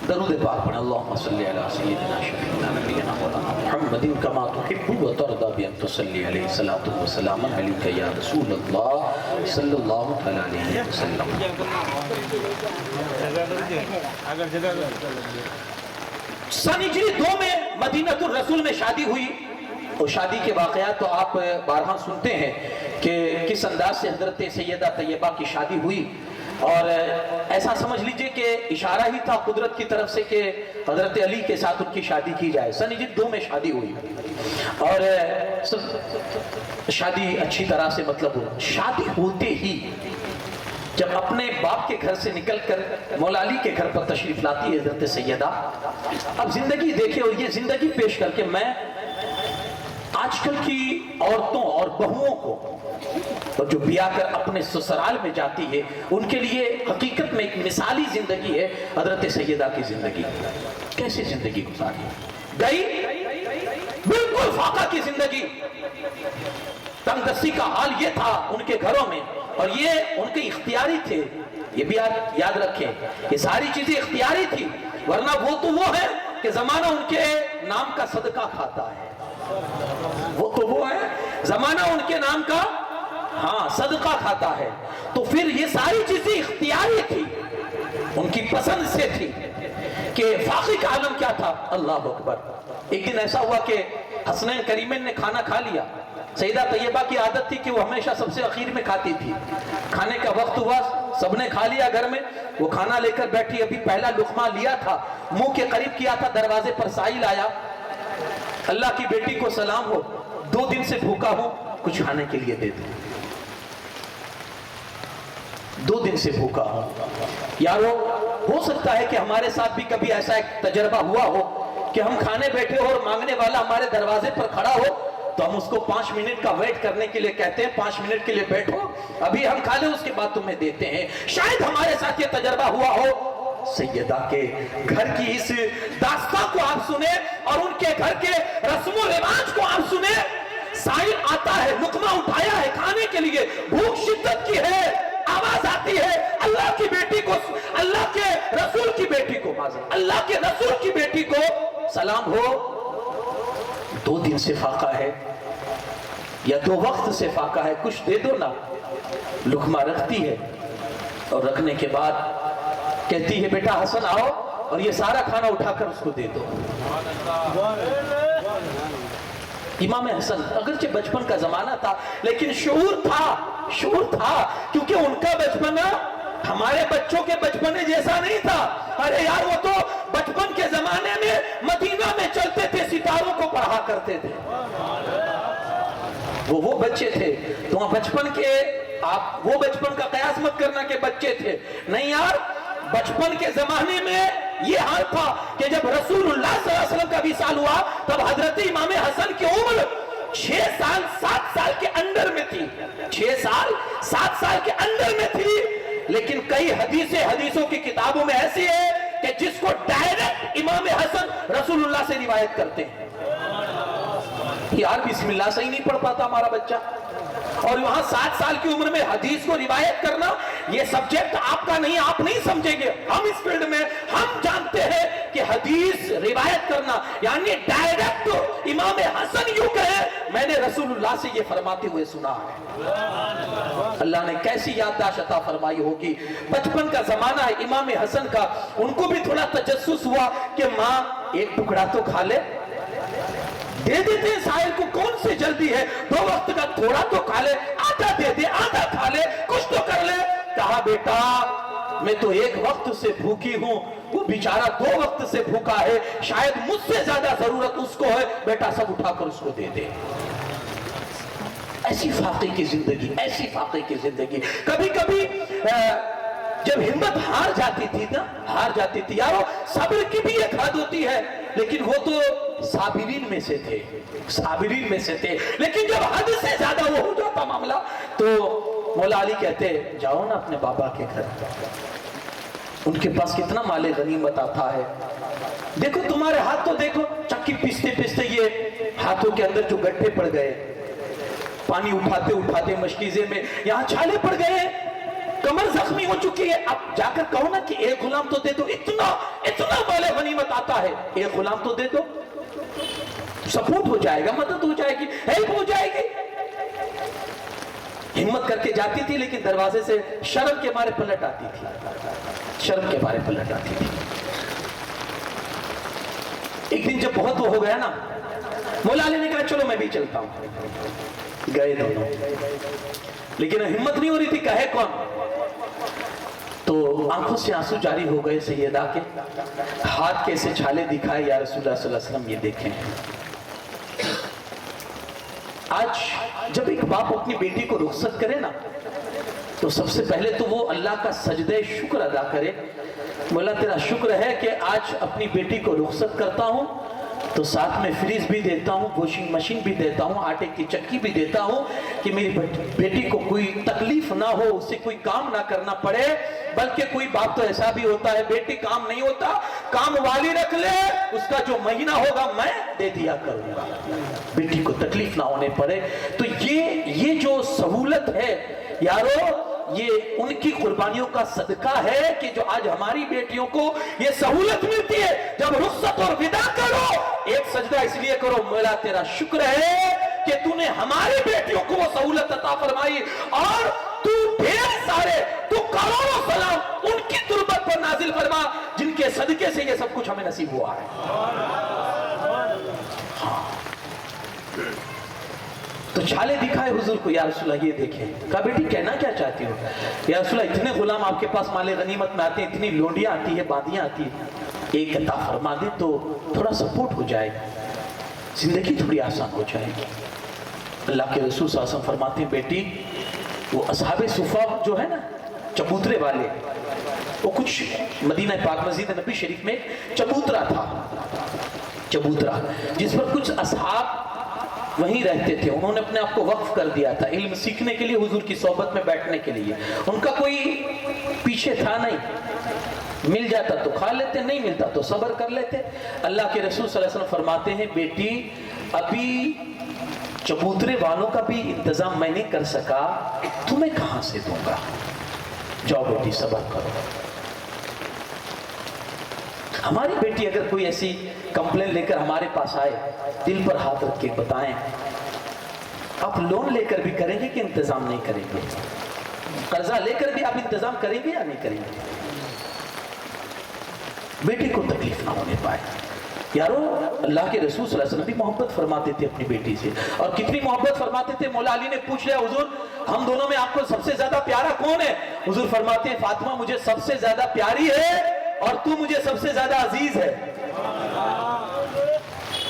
درود پاک پڑھیں، اللہم صلی علی سیدنا شفیعنا نبینا مولانا محمد کما تحب و ترضى بأن تصلی علیہ الصلاة والسلام علیک یا رسول اللہ صلی اللہ علیہ وسلم۔ سن ہجری 2 میں مدینہ الرسول میں شادی ہوئی، اور شادی کے واقعات تو آپ بارہا سنتے ہیں کہ کس انداز سے حضرت سیدہ طیبہ کی شادی ہوئی۔ اور ایسا سمجھ لیجئے کہ اشارہ ہی تھا قدرت کی طرف سے کہ حضرت علی کے ساتھ ان کی شادی کی جائے. سن 2 میں شادی ہوئی اور شادی اچھی طرح سے مطلب ہوا. شادی ہوتے ہی جب اپنے باپ کے گھر سے نکل کر مولا علی کے گھر پر تشریف لاتی ہے حضرت سیدہ. اب زندگی دیکھے اور یہ زندگی پیش کر کے میں آج کل کی عورتوں اور بہوؤں کو اور جو بیاہ کر اپنے سسرال میں جاتی ہے ان کے لیے حقیقت میں ایک مثالی زندگی ہے حضرت سیدہ کی زندگی. کیسے زندگی گزاری گئی؟ بالکل فاقہ کی زندگی. تنگ دستی کا حال یہ تھا ان کے گھروں میں اور یہ ان کے اختیاری تھے. یہ بھی یاد رکھیں یہ ساری چیزیں اختیاری تھی ورنہ وہ تو وہ ہے کہ زمانہ ان کے نام کا صدقہ کھاتا ہے. وہ تو وہ ہے زمانہ ان کے نام کا صدقہ کھاتا ہے. تو پھر یہ ساری چیزیں اختیاری تھی ان کی پسند سے تھی. کہ فاقی کا عالم کیا تھا؟ اللہ اکبر. ایک دن ایسا ہوا کہ حسنین کریمین نے کھانا کھا لیا. سیدہ طیبہ کی عادت تھی کہ وہ ہمیشہ سب سے اخیر میں کھاتی تھی. کھانے کا وقت ہوا سب نے کھا لیا گھر میں. وہ کھانا لے کر بیٹھی. ابھی پہلا لقمہ لیا تھا منہ کے قریب کیا تھا دروازے پر سائل آیا. اللہ کی بیٹی کو سلام ہو 2 دن سے بھوکا ہوں کچھ کھانے کے لیے دے دو. 2 دن سے بھوکا ہوں. یارو ہو سکتا ہے کہ ہمارے ساتھ بھی کبھی ایسا ایک تجربہ ہوا ہو کہ ہم کھانے بیٹھے ہو اور مانگنے والا ہمارے دروازے پر کھڑا ہو تو ہم اس کو 5 منٹ کا ویٹ کرنے کے لیے کہتے ہیں 5 منٹ کے لیے بیٹھو ابھی ہم کھا لیں اس کے بعد تمہیں دیتے ہیں. شاید ہمارے ساتھ یہ تجربہ ہوا ہو. سیدہ کے گھر کی اس داستان کو آپ سنیں اور ان کے گھر کے رسم و رواج کو آپ سنیں. سائل آتا ہے لقمہ اٹھایا ہے کھانے کے لیے بھوک شدت کی ہے آواز آتی ہے اللہ کی بیٹی کو اللہ کے رسول کی بیٹی کو اللہ کے رسول کی بیٹی کو سلام ہو. 2 دن سے فاقہ ہے یا 2 وقت سے فاقہ ہے کچھ دے دو نا. لقمہ رکھتی ہے اور رکھنے کے بعد کہتی ہے بیٹا حسن آؤ اور یہ سارا کھانا اٹھا کر اس کو دے دو. امام حسن اگرچہ بچپن کا زمانہ تھا لیکن شعور تھا کیونکہ ان کا بچپن ہمارے بچوں کے بچپنے جیسا نہیں تھا. ارے یار وہ تو بچپن کے زمانے میں مدینہ میں چلتے تھے ستاروں کو پڑھا کرتے تھے. وہ بچے تھے تو بچپن کے آپ وہ بچپن کا قیاس مت کرنا کہ بچے تھے نہیں یار. بچپن کے زمانے میں یہ حال تھا کہ جب رسول اللہ صلی اللہ علیہ وسلم کا وصال ہوا تب حضرت امام حسن کی عمر 6 سال 7 سال کے اندر میں تھی. 6 سال 7 سال کے اندر میں تھی. لیکن کئی حدیثوں کی کتابوں میں ایسی ہے کہ جس کو ڈائریکٹ امام حسن رسول اللہ سے روایت کرتے ہیں. یار بسم اللہ صحیح نہیں پڑھ پاتا ہمارا بچہ اور وہاں 7 سال کی عمر میں حدیث کو روایت کرنا یہ سبجیکٹ آپ کا نہیں آپ نہیں سمجھیں گے. ہم اس فیلڈ میں ہم جانتے ہیں کہ حدیث روایت کرنا یعنی ڈائریکٹ امام حسن یوں کہے میں نے رسول اللہ سے یہ فرماتے ہوئے سنا ہے. اللہ نے کیسی یادداشت عطا فرمائی ہوگی. بچپن کا زمانہ ہے امام حسن کا. ان کو بھی تھوڑا تجسس ہوا کہ ماں ایک ٹکڑا تو کھا لے. دے دیتے ہیں سائل کو کون سے جلدی ہے 2 وقت کا تھوڑا تو کھا لے آدھا دے دے آدھا کھا لے کچھ تو کر لے. کہا بیٹا میں تو 1 وقت سے بھوکی ہوں وہ بیچارہ 2 وقت سے بھوکا ہے شاید مجھ سے زیادہ ضرورت اس کو ہے بیٹا سب اٹھا کر اس کو دے دے. ایسی فاقے کی زندگی. کبھی کبھی جب ہمت ہار جاتی تھی یارو صبر کی بھی ایک حد ہوتی ہے لیکن وہ تو صابرین میں سے تھے. لیکن جب حد سے زیادہ وہ ہو جاتا معاملہ تو مولا علی کہتے جاؤ نا اپنے بابا کے گھر. ان کے پاس کتنا مال غنیمت آتا ہے. دیکھو تمہارے ہاتھ تو دیکھو چکی پیستے یہ ہاتھوں کے اندر جو گڈھے پڑ گئے پانی اٹھاتے مشکیزے میں یہاں چھالے پڑ گئے کمر زخمی ہو چکی ہے. اب جا کر کہو نا کہ 1 غلام تو دے دو. اتنا مال غنیمت آتا ہے 1 غلام تو دے دو سپورٹ ہو جائے گا مدد ہو جائے گی ہیلپ ہو جائے گی. ہمت کر کے جاتی تھی لیکن دروازے سے شرم کے مارے پلٹ آتی تھی. ایک دن جب بہت وہ ہو گیا نا مولا علی نے کہا چلو میں بھی چلتا ہوں. گئے دونوں لیکن ہمت نہیں ہو رہی تھی کہے کون. تو آنکھوں سے آنسو جاری ہو گئے سیدہ کے، ہاتھ کیسے چھالے دکھائے، یا رسول اللہ صلی اللہ علیہ وسلم یہ دیکھیں۔ آج جب ایک باپ اپنی بیٹی کو رخصت کرے نا تو سب سے پہلے تو وہ اللہ کا سجدہ شکر ادا کرے، مولا تیرا شکر ہے کہ آج اپنی بیٹی کو رخصت کرتا ہوں تو ساتھ میں فریز بھی دیتا ہوں، واشنگ مشین بھی دیتا ہوں، آٹے کی چکی بھی دیتا ہوں کہ میری بیٹی کو کوئی تکلیف نہ ہو، اسے کوئی کام نہ کرنا پڑے۔ بلکہ کوئی باپ تو ایسا بھی ہوتا ہے، بیٹی کام نہیں ہوتا، کام والی رکھ لے، اس کا جو مہینہ ہوگا میں دے دیا کروں گا، بیٹی کو تکلیف نہ ہونے پڑے۔ تو یہ جو سہولت ہے یارو، یہ ان کی قربانیوں کا صدقہ ہے کہ جو آج ہماری بیٹیوں کو یہ سہولت ملتی ہے۔ جب رخصت اور ودا کرو، ایک سجدہ اس لیے کرو، مولا تیرا شکر ہے کہ تو نے ہماری بیٹیوں کو وہ سہولت عطا فرمائی، اور تو ڈھیر سارے، تو کروڑوں سلام ان کی تربت پر نازل فرما جن کے صدقے سے یہ سب کچھ ہمیں نصیب ہوا ہے۔ تو چھالے دکھائے حضور کو، یا رسول اللہ یہ دیکھیں۔ کہا بیٹی کہنا کیا چاہتی ہو؟ یا رسول اللہ اتنے غلام آپ کے پاس مال غنیمت میں آتے ہیں، اتنی لونڈیاں آتی ہیں، باندیاں آتی ہیں، ایک عطا فرما دے تو تھوڑا سپورٹ ہو جائے، زندگی تھوڑی آسان ہو جائے گی۔ اللہ کے رسول صلی اللہ علیہ وسلم فرماتے ہیں بیٹی، وہ اصحاب صفہ جو ہے نا چبوترے والے، وہ کچھ مدینہ پاک مسجد نبی شریف میں چبوترا تھا، چبوترا جس پر کچھ اصحاب وہیں رہتے تھے، انہوں نے اپنے آپ کو وقف کر دیا تھا علم سیکھنے کے لیے، حضور کی صحبت میں بیٹھنے کے لیے۔ ان کا کوئی پیچھے تھا نہیں، مل جاتا تو کھا لیتے، نہیں ملتا تو صبر کر لیتے۔ اللہ کے رسول صلی اللہ علیہ وسلم فرماتے ہیں بیٹی ابھی چبوترے والوں کا بھی انتظام میں نہیں کر سکا، تمہیں کہاں سے دوں گا، جاؤ بیٹی صبر کرو۔ ہماری بیٹی اگر کوئی ایسی کمپلین لے کر ہمارے پاس آئے، دل پر ہاتھ رکھ کے بتائیں، آپ لون لے کر بھی کریں گے کہ انتظام نہیں کریں گے؟ قرضہ لے کر بھی آپ انتظام کریں گے یا نہیں کریں گے؟ بیٹی کو تکلیف نہ ہونے پائے۔ یارو اللہ کے رسول صلی اللہ علیہ وسلم بھی محبت فرماتے تھے اپنی بیٹی سے، اور کتنی محبت فرماتے تھے۔ مولا علی نے پوچھ لیا حضور ہم دونوں میں آپ کو سب سے زیادہ پیارا کون ہے؟ حضور فرماتے ہیں فاطمہ مجھے سب سے زیادہ پیاری ہے اور تو مجھے سب سے زیادہ عزیز ہے۔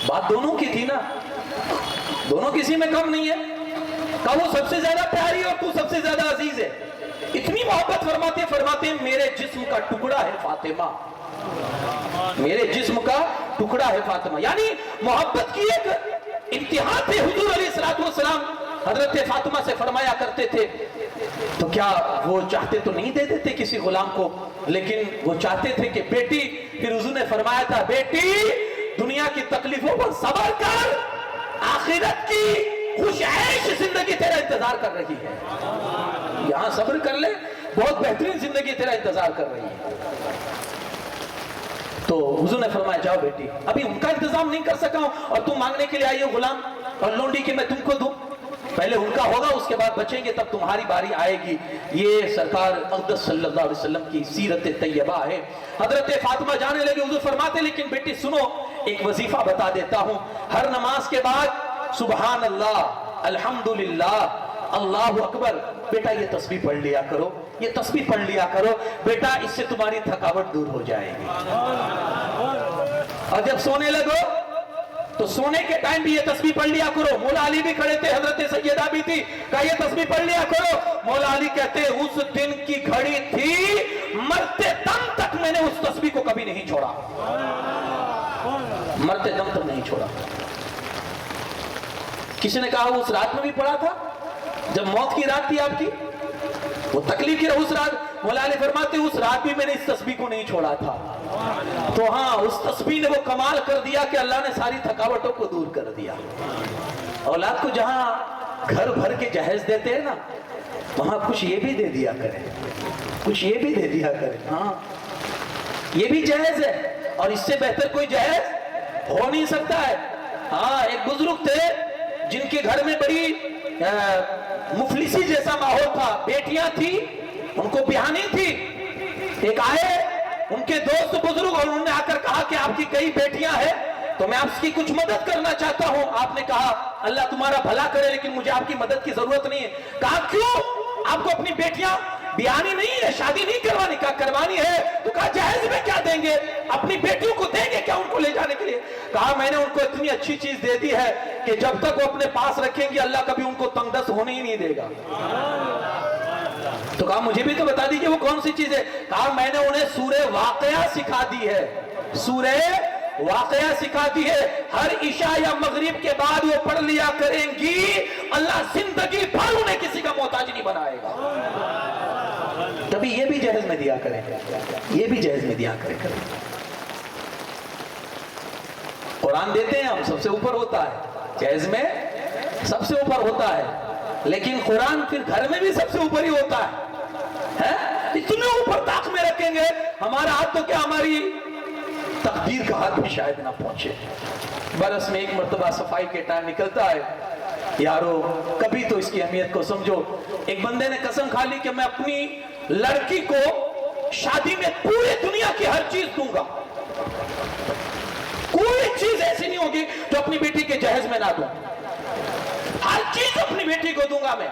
بات دونوں کی تھی نا، دونوں کسی میں کم نہیں ہے، کہا وہ سب سے زیادہ پیاری اور تو سب سے زیادہ عزیز ہے۔ اتنی محبت فرماتے ہیں میرے جسم کا ٹکڑا ہے فاطمہ، میرے جسم کا ٹکڑا ہے فاطمہ۔ یعنی محبت کی ایک انتہا تھی۔ حضور علیہ السلام حضرت فاطمہ سے فرمایا کرتے تھے، تو کیا وہ چاہتے تو نہیں دے دیتے کسی غلام کو، لیکن وہ چاہتے تھے کہ بیٹی، پھر حضور نے فرمایا تھا بیٹی دنیا کی تکلیفوں پر صبر کر، آخرت کی خوش عیش زندگی تیرا انتظار کر رہی ہے۔ یہاں صبر کر لے، بہت بہترین زندگی تیرا انتظار کر رہی ہے۔ تو حضور نے فرمایا جاؤ بیٹی، ابھی ان کا انتظام نہیں کر سکا ہوں اور تم مانگنے کے لیے آئی ہو غلام اور لونڈی کہ میں تم کو دوں، پہلے ان کا ہوگا اس کے بعد بچیں گے تب تمہاری باری آئے گی۔ یہ سرکار اقدس صلی اللہ علیہ وسلم کی سیرت طیبہ ہے۔ حضرت فاطمہ جانے لگے، حضور فرماتے لیکن بیٹی سنو ایک وظیفہ بتا دیتا ہوں، ہر نماز کے بعد سبحان اللہ، الحمدللہ، اللہ اکبر، بیٹا یہ تسبیح پڑھ لیا کرو، یہ تسبیح پڑھ لیا کرو بیٹا، اس سے تمہاری تھکاوٹ دور ہو جائے گی۔ اور جب سونے لگو تو سونے کے ٹائم بھی یہ تسبیح پڑھ لیا کرو۔ مولا علی بھی کھڑے تھے، حضرت سیدہ بھی تھی، کہا یہ تسبیح پڑھ لیا کرو۔ مولا علی کہتے اس دن کی گھڑی تھی، مرتے دم تک میں نے اس تسبیح کو کبھی نہیں چھوڑا، مرتے دم تک نہیں چھوڑا۔ کسی نے کہا وہ اس رات میں بھی پڑھا تھا جب موت کی رات تھی آپ کی، وہ تکلیف کی اس رات، مولا علی فرماتے اس رات بھی میں نے اس تسبیح کو نہیں چھوڑا تھا۔ تو ہاں اس تسبیح نے وہ کمال کر دیا کہ اللہ نے ساری تھکاوٹوں کو دور کر دیا۔ اولاد کو جہاں گھر بھر کے جہیز دیتے ہیں نا، وہاں کچھ یہ بھی دے دیا کریں، کچھ یہ بھی دے دیا کریں۔ ہاں یہ بھی جہیز ہے، اور اس سے بہتر کوئی جہیز ہو نہیں سکتا ہے۔ ہاں ایک بزرگ تھے جن کے گھر میں بڑی مفلسی جیسا ماحول تھا، بیٹیاں تھی، ان کو بیانی تھی۔ ایک آئے ان کے دوست بزرگ اور انہوں نے آ کر کہا کہ آپ کی کئی بیٹیاں ہیں تو میں آپ کی کچھ مدد کرنا چاہتا ہوں۔ آپ نے کہا اللہ تمہارا بھلا کرے لیکن مجھے آپ کی مدد کی ضرورت نہیں ہے۔ کہا کیوں؟ آپ کو اپنی بیٹیاں بیانی نہیں ہے, شادی نہیں کروانی, کہا کروانی ہے. تو کہا جہیز میں کیا دیں گے, اپنی بیٹیوں کو دیں گے کیا ان کو لے جانے کے لیے؟ کہا میں نے ان کو اتنی اچھی چیز دے دی ہے کہ جب تک وہ اپنے پاس رکھیں گے اللہ کبھی ان کو تنگ دست ہونے ہی نہیں دے گا. تو کہا مجھے بھی تو بتا دیجئے وہ کون سی چیز ہے. کہا میں نے انہیں سورہ واقعہ سکھا دی ہے, سورہ واقعہ سکھا دی ہے, ہر عشاء یا مغرب کے بعد وہ پڑھ لیا کریں گی, اللہ زندگی بھر انہیں کسی کا محتاج نہیں بنائے گا. کبھی یہ بھی جہیز میں دیا کریں, یہ بھی جہیز میں دیا کریں. قرآن دیتے ہیں ہم, سب سے اوپر ہوتا ہے, جہیز میں سب سے اوپر ہوتا ہے, لیکن قرآن پھر گھر میں بھی سب سے اوپر ہی ہوتا ہے. اتنے اوپر طاق میں رکھیں گے, ہمارا ہاتھ تو کیا ہماری تقدیر کا ہاتھ بھی شاید نہ پہنچے. برس میں ایک مرتبہ صفائی کے ٹائم نکلتا ہے, یارو کبھی تو اس کی اہمیت کو سمجھو. ایک بندے نے قسم کھا لی کہ میں اپنی لڑکی کو شادی میں پوری دنیا کی ہر چیز دوں گا, کوئی چیز ایسی نہیں ہوگی جو اپنی بیٹی کے جہیز میں نہ دوں, ہر چیز اپنی بیٹی کو دوں گا میں.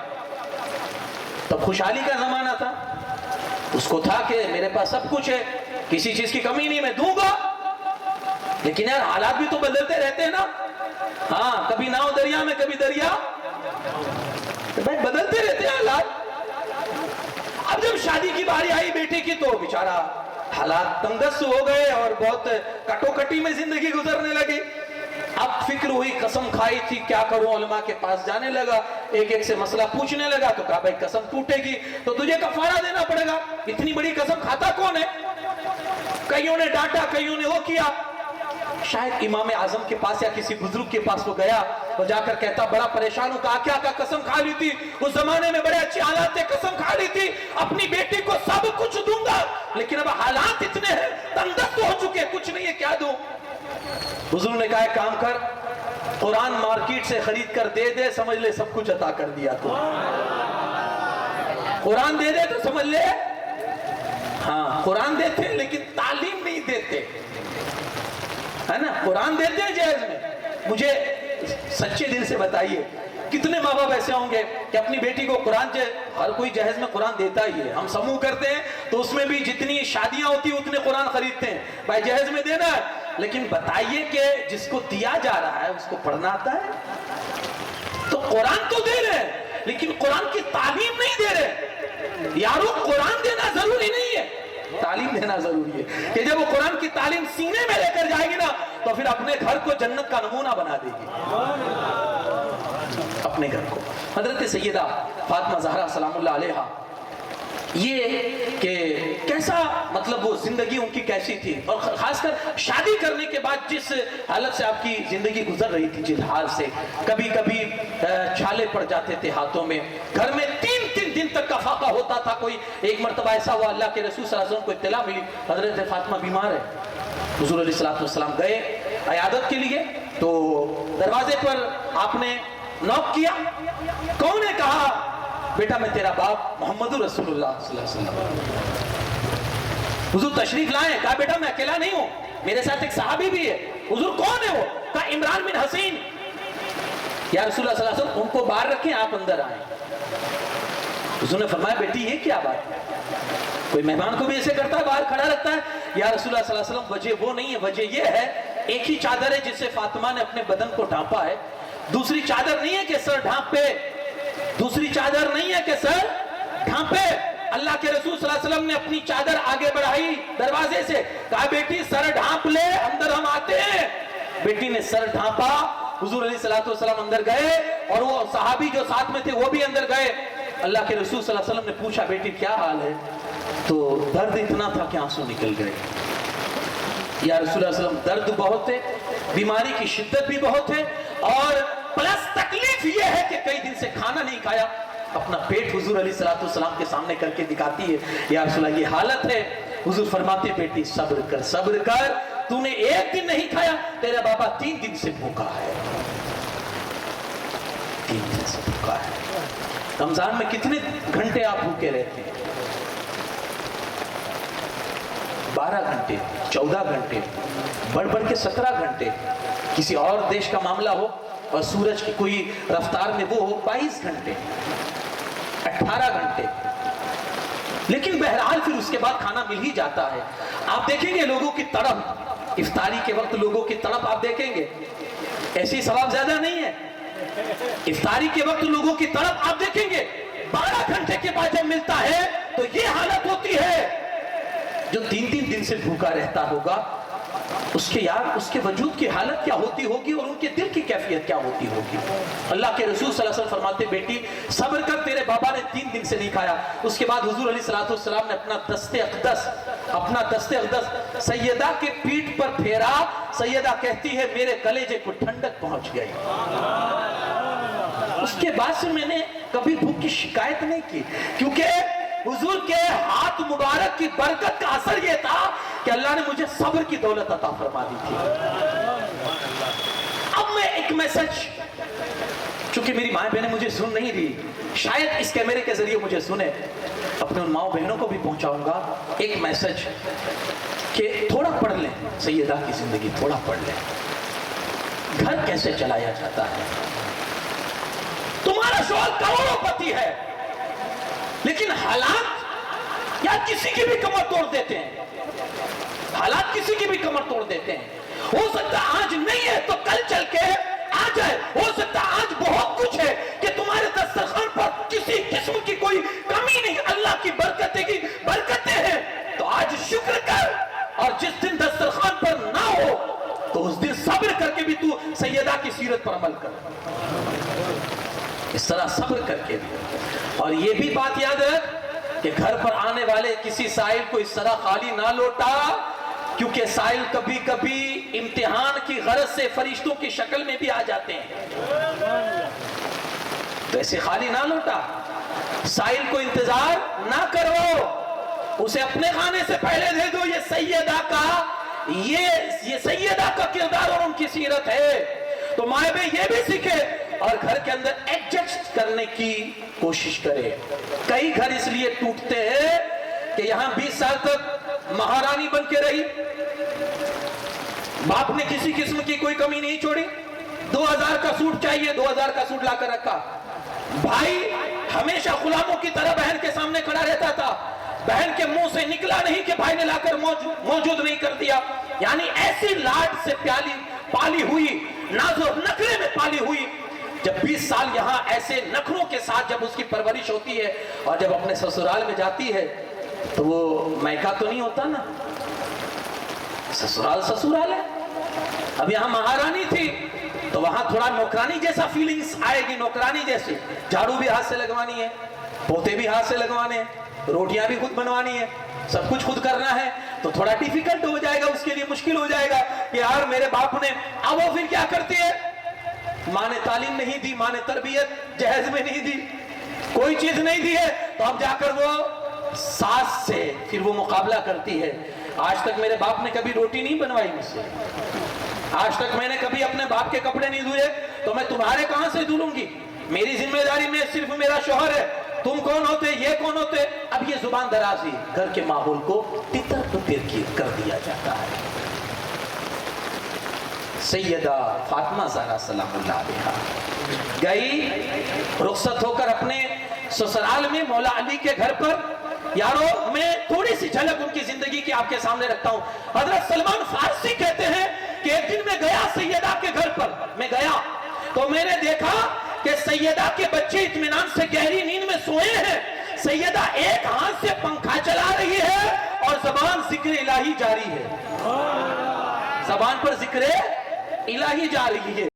تب خوشحالی کا زمانہ تھا, اس کو تھا کہ میرے پاس سب کچھ ہے, کسی چیز کی کمی نہیں, میں دوں گا. لیکن یار حالات بھی تو بدلتے رہتے ہیں نا. ہاں, کبھی ناؤ دریا میں, کبھی دریا, بدلتے رہتے ہیں حالات. اب جب شادی کی باری آئی بیٹی کی تو بیچارہ حالات تنگس ہو گئے اور بہت کٹو کٹی میں زندگی گزرنے لگی. اب فکر ہوئی, قسم کھائی تھی کیا کروں, علماء کے پاس جانے لگا, ایک ایک سے مسئلہ پوچھنے لگا. تو کہا بھائی قسم ٹوٹے گی تو تجھے کفارہ دینا پڑے گا, اتنی بڑی قسم کھاتا کون ہے؟ کئیوں نے ڈانٹا, کئیوں نے وہ کیا. شاید امام اعظم کے پاس یا کسی بزرگ کے پاس وہ گیا, وہ جا کر کہتا بڑا پریشان ہوں. کہا کیا؟ قسم کھا لی تھی, اس زمانے میں بڑے اچھے حالات تھے, قسم کھا لی تھی اپنی بیٹی کو سب کچھ دوں گا, لیکن اب حالات اتنے ہیں, تنگست ہو چکے, کچھ نہیں ہے, کیا دوں؟ حضور نے کہا ایک کام کر, قرآن مارکیٹ سے خرید کر دے دے, سمجھ لے سب کچھ عطا کر دیا تو. قرآن دے دے تو سمجھ لے, ہاں قرآن دیتے لیکن تعلیم نہیں دیتے, ہے نا. قرآن دیتے ہیں جہیز میں. مجھے سچے دل سے بتائیے کتنے ماں باپ ایسے ہوں گے کہ اپنی بیٹی کو قرآن, ہر کوئی جہیز میں قرآن دیتا ہی ہے. ہم سموہ کرتے ہیں تو اس میں بھی جتنی شادیاں ہوتی ہیں اتنے قرآن خریدتے ہیں, بھائی جہیز میں دینا ہے. لیکن بتائیے کہ جس کو دیا جا رہا ہے اس کو پڑھنا آتا ہے؟ تو قرآن تو دے رہے ہیں لیکن قرآن کی تعلیم نہیں دے رہے. یارو قرآن دینا ضروری نہیں ہے, تعلیم دینا ضروری ہے کہ جب وہ قرآن کی تعلیم سینے میں لے کر جائے گی نا تو پھر اپنے گھر کو جنت کا نمونہ بنا دے گی, اپنے گھر کو. حضرت سیدہ فاطمہ زہرا سلام اللہ علیہا, یہ کہ کیسا مطلب وہ زندگی ان کی کیسی تھی, اور خاص کر شادی کرنے کے بعد جس حالت سے آپ کی زندگی گزر رہی تھی, جس حال سے کبھی کبھی چھالے پڑ جاتے تھے ہاتھوں میں, گھر میں 3 دن تک کا فاقہ ہوتا تھا. کوئی ایک مرتبہ ایسا ہوا, اللہ کے رسول صلی اللہ علیہ وسلم کو اطلاع ملی حضرت فاطمہ بیمار ہے. حضور علیہ السلام گئے عیادت کے لیے, تو دروازے پر آپ نے نوک کیا. کون نے کہا بیٹا میں تیرا باپ محمد رسول اللہ صلی اللہ علیہ وسلم. حضور تشریف لائے. کہا بیٹا میں اکیلا نہیں ہوں, میرے ساتھ ایک صحابی بھی ہے. حضور کون ہے وہ؟ کہا عمران بن حسین. یا رسول اللہ صلی اللہ علیہ وسلم ان کو باہر رکھیں, آپ اندر آئیں. حضور نے فرمایا بیٹی یہ کیا بات ہے, کوئی مہمان کو بھی ایسے کرتا ہے, باہر کھڑا رکھتا ہے؟ یا رسول اللہ صلی اللہ علیہ وسلم وجہ وہ نہیں ہے, وجہ یہ ہے ایک ہی چادر ہے جس سے فاطمہ نے اپنے بدن کو ڈھانپا ہے, دوسری چادر نہیں ہے کہ سر ڈھانپے, دوسری چادر نہیں ہے کہ سر ڈھانپے. اللہ کے رسول صلی اللہ علیہ وسلم نے اپنی چادر آگے بڑھائی دروازے سے, کہا بیٹی سر ڈھانپ لے, اندر ہم آتے ہیں. بیٹی نے سر ڈھانپا, حضور علیہ السلام اندر گئے اور وہ صحابی جو ساتھ میں تھے وہ بھی اندر گئے. اللہ کے رسول صلی اللہ علیہ وسلم نے پوچھا بیٹی کیا حال ہے؟ تو درد اتنا تھا کہ آنسو نکل گئے. یا رسول اللہ علیہ وسلم درد بہت ہے, بیماری کی شدت بھی بہت ہے, اور پلس تکلیف یہ ہے کہ کئی دن سے کھانا نہیں کھایا. اپنا پیٹ حضور علیہ السلام کے سامنے کر کے دکھاتی ہے, یا رسول اللہ یہ حالت ہے. حضور فرماتے بیٹی صبر کر, صبر کر, تو نے ایک دن نہیں کھایا, تیرا بابا 3 دن سے بھوکا ہے, 3 دن سے بھوکا ہے. رمضان میں کتنے گھنٹے آپ بھوکے رہتے ہیں؟ 12 گھنٹے, 14 گھنٹے, بڑھ بڑھ کے 17 گھنٹے. کسی اور دیش کا معاملہ ہو اور سورج کی کوئی رفتار میں وہ ہو 22 گھنٹے, 18 گھنٹے. لیکن بہرحال پھر اس کے بعد کھانا مل ہی جاتا ہے. آپ دیکھیں گے لوگوں کی تڑپ، افطاری کے وقت لوگوں کی تڑپ آپ دیکھیں گے، ایسی ثواب زیادہ نہیں ہے. افطاری کے وقت لوگوں کی تڑپ آپ دیکھیں گے، 12 گھنٹے کے بعد جب ملتا ہے تو یہ حالت ہوتی ہے. جو 3 دن سے بھوکا رہتا ہوگا، اس کے وجود کی حالت کیا ہوتی ہوگی اور ان کے دل کی کیفیت کیا ہوتی ہوگی. اللہ کے رسول صلی اللہ علیہ وسلم فرماتے بیٹی صبر کر، تیرے بابا نے 3 دن سے نہیں کھایا. اس کے بعد حضور علیہ السلام نے اپنا دست اقدس سیدہ کے پیٹھ پر پھیرا. سیدہ کہتی ہے میرے کلیجے کو ٹھنڈک پہنچ گئی. اس کے بعد سے میں نے کبھی بھوک کی شکایت نہیں کی، کیونکہ حضور کے ہاتھ مبارک کی برکت کا اثر یہ تھا کہ اللہ نے مجھے صبر کی دولت عطا فرما دی تھی. اب میں ایک میسج، چونکہ میری ماں بہنیں مجھے سن نہیں رہی، شاید اس کیمرے کے ذریعے مجھے سنیں، اپنے ان ماں بہنوں کو بھی پہنچاؤں گا ایک میسج کہ تھوڑا پڑھ لیں سیدہ کی زندگی، تھوڑا پڑھ لیں گھر کیسے چلایا جاتا ہے. تمہارا شوہر کروڑوں پتی ہے، لیکن حالات یا کسی کی بھی کمر توڑ دیتے ہیں. حالات کسی کی بھی کمر توڑ دیتے ہیں. ہو سکتا آج نہیں ہے تو کل چل کے آ جائے. ہو سکتا آج بہت کچھ ہے کہ تمہارے دسترخوان پر کسی قسم کی کوئی کمی نہیں، اللہ کی برکتیں ہیں. تو آج شکر کر، اور جس دن دسترخوان پر نہ ہو تو اس دن صبر کر کے بھی تو سیدہ کی سیرت پر عمل کر. اس طرح صبر کر کے بھی. اور یہ بھی بات یاد رکھ کہ گھر پر آنے والے کسی سائل کو اس طرح خالی نہ لوٹا، کیونکہ سائل کبھی کبھی امتحان کی غرض سے فرشتوں کی شکل میں بھی آ جاتے ہیں. تو ایسے خالی نہ لوٹا. سائل کو انتظار نہ کرو، اسے اپنے کھانے سے پہلے دے دو. یہ سیدہ کا کردار اور ان کی سیرت ہے. تو مائیں بہن یہ بھی سیکھے اور گھر کے اندر ایڈجسٹ کرنے کی کوشش کرے. کئی گھر اس لیے ٹوٹتے ہیں کہ یہاں 20 سال تک مہارانی بن کے رہی، باپ نے کسی قسم کی کوئی کمی نہیں چھوڑی. 2000 کا سوٹ چاہیے، 2000 کا سوٹ لا کر رکھا. بھائی ہمیشہ غلاموں کی طرح بہن کے سامنے کھڑا رہتا تھا. بہن کے منہ سے نکلا نہیں کہ بھائی نے لا کر موجود نہیں کر دیا. یعنی ایسی لاڈ سے پالی ہوئی، ناز و نخرے میں پالی ہوئی. جب 20 سال یہاں ایسے نخروں کے ساتھ جب اس کی پرورش ہوتی ہے اور جب اپنے سسرال میں جاتی ہے تو وہ میکا تو نہیں ہوتا نا. سسرال ہے. اب یہاں مہارانی تھی تو وہاں تھوڑا نوکرانی جیسا فیلنگز آئے گی. نوکرانی جیسی، جھاڑو بھی ہاتھ سے لگوانی ہے، پوتے بھی ہاتھ سے لگوانے ہیں، روٹیاں بھی خود بنوانی ہے، سب کچھ خود کرنا ہے. تو تھوڑا ڈیفیکلٹ ہو جائے گا، اس کے لیے مشکل ہو جائے گا کہ یار میرے باپ نے. اب وہ پھر کیا کرتی ہے؟ ماں نے تعلیم نہیں دی، ماں نے تربیت جہیز میں نہیں دی، کوئی چیز نہیں دی ہے، تو اب جا کر وہ ساس سے پھر وہ مقابلہ کرتی ہے. آج تک میرے باپ نے کبھی روٹی نہیں بنوائی مجھ سے، آج تک میں نے کبھی اپنے باپ کے کپڑے نہیں دھوئے، تو میں تمہارے کہاں سے دھلوں گی؟ میری ذمہ داری میں صرف میرا شوہر ہے، تم کون ہوتے، یہ کون ہوتے؟ اب یہ زبان درازی گھر کے ماحول کو تتر پتر کر دیا جاتا ہے. سیدہ فاطمہ زہرا سلام اللہ علیہا گئی رخصت ہو کر اپنے سسرال میں مولا علی کے گھر پر. یارو میں تھوڑی سی جھلک ان کی زندگی کی آپ کے سامنے رکھتا ہوں. حضرت سلمان فارسی کہتے ہیں کہ ایک دن میں گیا سیدہ کے گھر پر، میں گیا تو میں نے دیکھا کہ سیدہ کے بچے اطمینان سے گہری نیند میں سوئے ہیں. سیدہ ایک ہاتھ سے پنکھا چلا رہی ہے اور زبان ذکر الہی جاری ہے، زبان پر ذکر الہی جا رہی ہے.